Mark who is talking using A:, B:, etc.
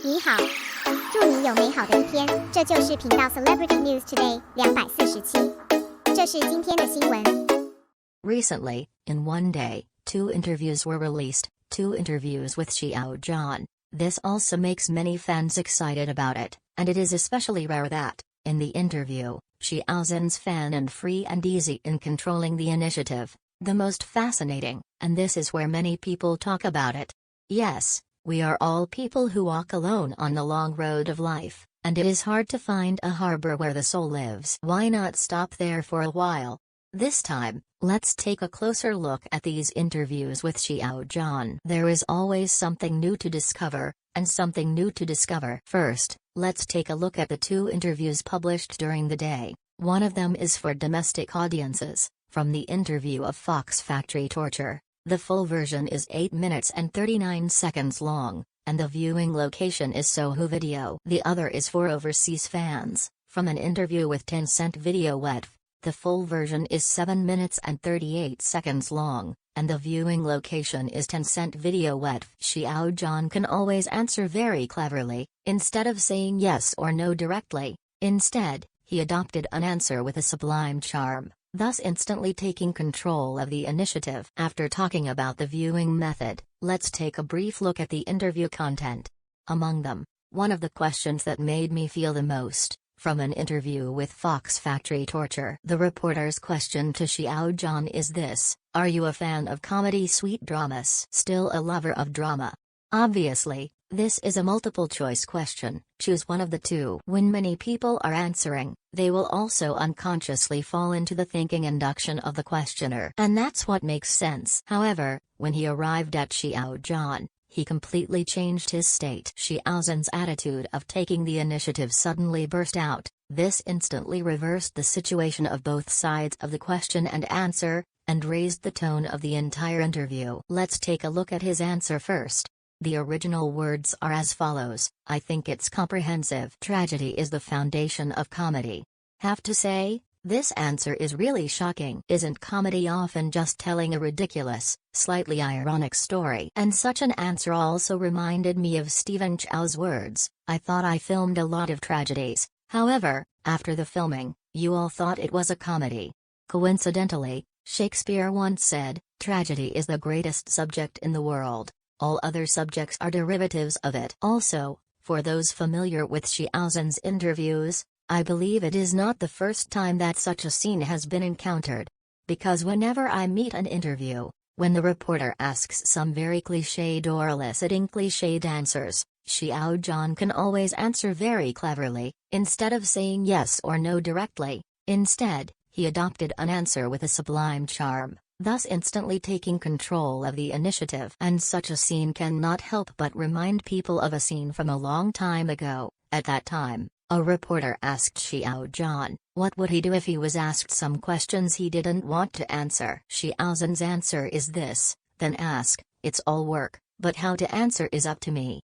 A: 你好，祝你有美好的一天。这就是频道 Celebrity News Today 247。这是今天的新闻。
B: Recently, in one day, 2 interviews were released, 2 interviews with Xiao Zhan. This also makes many fans excited about it, and it is especially rare that, in the interview, Xiao Zhan's fan and free and easy in controlling the initiative, the most fascinating, and this is where many people talk about it. Yes, we are all people who walk alone on the long road of life, and it is hard to find a harbor where the soul lives. Why not stop there for a while? This time, let's take a closer look at these interviews with Xiao Zhan. There is always something new to discover, and something new to discover. First, let's take a look at the 2 interviews published during the day. One of them is for domestic audiences, from the interview of Fox Factory Torture. The full version is 8 minutes and 39 seconds long, and the viewing location is Soho Video. The other is for overseas fans, from an interview with Tencent Video WETF. The full version is 7 minutes and 38 seconds long, and the viewing location is Tencent Video WETF. Xiao Zhan can always answer very cleverly, instead of saying yes or no directly. Instead, he adopted an answer with a sublime charm, thus instantly taking control of the initiative. After talking about the viewing method, let's take a brief look at the interview content. Among them, one of the questions that made me feel the most, from an interview with Fox Factory Torture. The reporter's question to Xiao Zhan is this: are you a fan of comedy sweet dramas? Still a lover of drama? Obviously, this is a multiple-choice question, choose one of the 2. When many people are answering, they will also unconsciously fall into the thinking induction of the questioner. And that's what makes sense. However, when he arrived at Xiao Zhan, he completely changed his state. Xiao Zhan's attitude of taking the initiative suddenly burst out. This instantly reversed the situation of both sides of the question and answer, and raised the tone of the entire interview. Let's take a look at his answer first. The original words are as follows: I think it's comprehensive. Tragedy is the foundation of comedy. Have to say, this answer is really shocking. Isn't comedy often just telling a ridiculous, slightly ironic story? And such an answer also reminded me of Stephen Chow's words: I thought I filmed a lot of tragedies, however, after the filming, you all thought it was a comedy. Coincidentally, Shakespeare once said, tragedy is the greatest subject in the world. All other subjects are derivatives of it. Also, for those familiar with Xiao Zhan's interviews, I believe it is not the first time that such a scene has been encountered. Because whenever I meet an interview, when the reporter asks some very cliched or eliciting cliched answers, Xiao Zhan can always answer very cleverly, instead of saying yes or no directly. Instead, he adopted an answer with a sublime charm, thus instantly taking control of the initiative. And such a scene cannot help but remind people of a scene from a long time ago. At that time, a reporter asked Xiao Zhan, what would he do if he was asked some questions he didn't want to answer? Xiao Zhan's answer is this: then ask, it's all work, but how to answer is up to me.